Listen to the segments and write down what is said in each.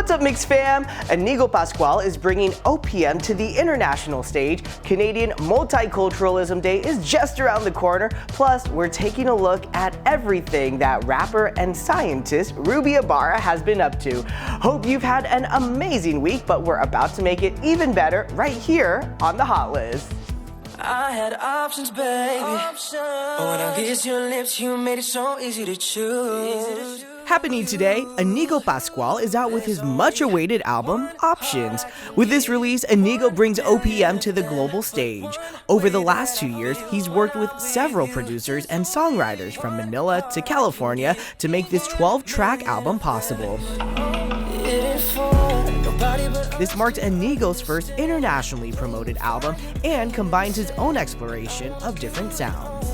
What's up, MYX fam? Inigo Pascual is bringing OPM to the international stage. Canadian Multiculturalism Day is just around the corner. Plus, we're taking a look at everything that rapper and scientist Ruby Ibarra has been up to. Hope you've had an amazing week, but we're about to make it even better right here on the Hot List. I had options, baby. But when I kissed your lips, you made it so easy to choose. Happening today, Inigo Pascual is out with his much-awaited album, Options. With this release, Inigo brings OPM to the global stage. Over the last 2 years, he's worked with several producers and songwriters from Manila to California to make this 12-track album possible. This marks Inigo's first internationally promoted album and combines his own exploration of different sounds.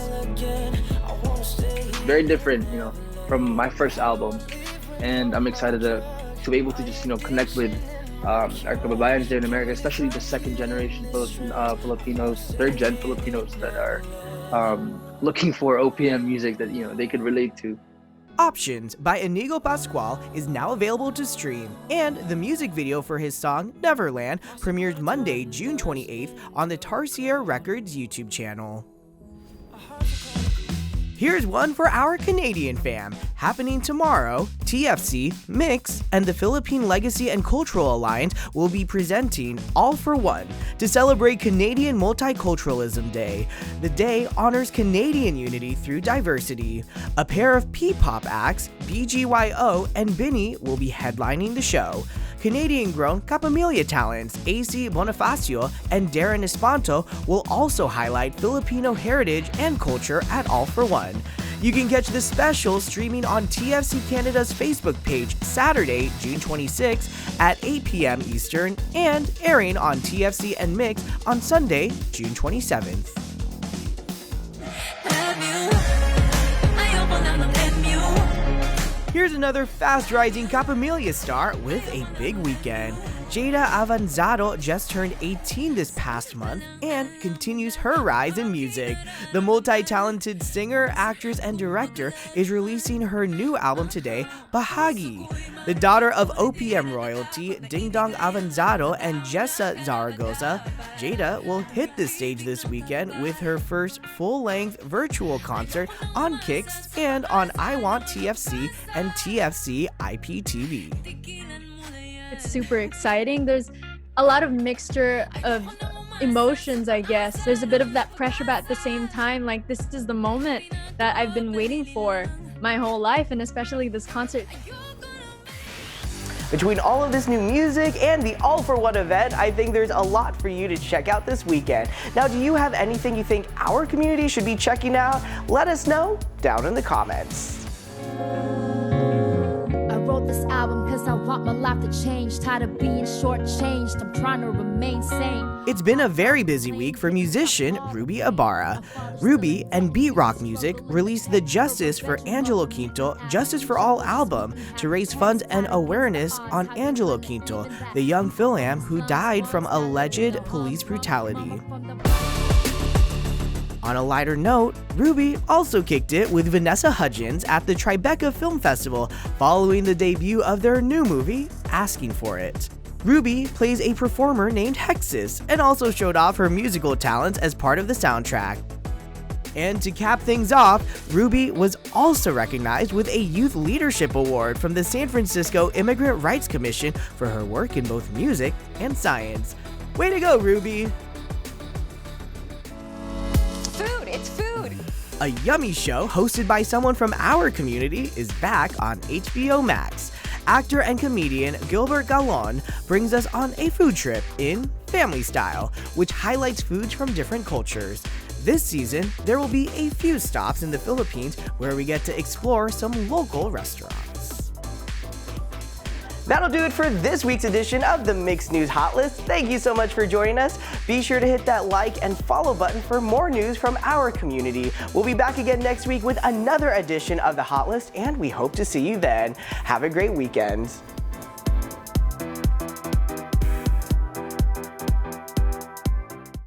Very different, from my first album, and I'm excited to be able to just connect with our kababayans there in America, especially the second generation Filipinos, third gen Filipinos that are looking for OPM music that they could relate to. Options by Inigo Pascual is now available to stream, and the music video for his song Neverland premieres Monday, June 28th on the Tarsier Records YouTube channel. Here's one for our Canadian fam. Happening tomorrow, TFC, MYX, and the Philippine Legacy and Cultural Alliance will be presenting All for One to celebrate Canadian Multiculturalism Day. The day honors Canadian unity through diversity. A pair of P-pop acts, BGYO and BINI, will be headlining the show. Canadian-grown Kapamilya talents AC Bonifacio and Darren Espanto will also highlight Filipino heritage and culture at All for One. You can catch the special streaming on TFC Canada's Facebook page Saturday, June 26 at 8 p.m. Eastern and airing on TFC and MYX on Sunday, June 27th. Here's another fast-rising Kapamilya star with a big weekend. Jayda Avanzado just turned 18 this past month and continues her rise in music. The multi-talented singer, actress, and director is releasing her new album today, Bahagi. The daughter of OPM royalty Ding Dong Avanzado and Jessa Zaragoza, Jayda will hit the stage this weekend with her first full-length virtual concert on Kicks and on I Want TFC and TFC IPTV. It's super exciting. There's a lot of mixture of emotions, I guess. There's a bit of that pressure, but at the same time, like, this is the moment that I've been waiting for my whole life, and especially this concert. Between all of this new music and the All for One event, I think there's a lot for you to check out this weekend. Now, do you have anything you think our community should be checking out? Let us know down in the comments. This album cause I want my life to change. Tired of being shortchanged, I'm trying to remain sane. It's been a very busy week for musician Ruby Ibarra. Ruby and Beat Rock Music released the Justice for Angelo Quinto Justice for All album to raise funds and awareness on Angelo Quinto, the young Philam who died from alleged police brutality. On a lighter note, Ruby also kicked it with Vanessa Hudgens at the Tribeca Film Festival following the debut of their new movie, Asking for It. Ruby plays a performer named Hexus and also showed off her musical talents as part of the soundtrack. And to cap things off, Ruby was also recognized with a Youth Leadership Award from the San Francisco Immigrant Rights Commission for her work in both music and science. Way to go, Ruby! A yummy show hosted by someone from our community is back on HBO Max. Actor and comedian Gilbert Galon brings us on a food trip in Family Style, which highlights foods from different cultures. This season, there will be a few stops in the Philippines where we get to explore some local restaurants. That'll do it for this week's edition of the MYX News Hot List. Thank you so much for joining us. Be sure to hit that like and follow button for more news from our community. We'll be back again next week with another edition of the Hot List, and we hope to see you then. Have a great weekend.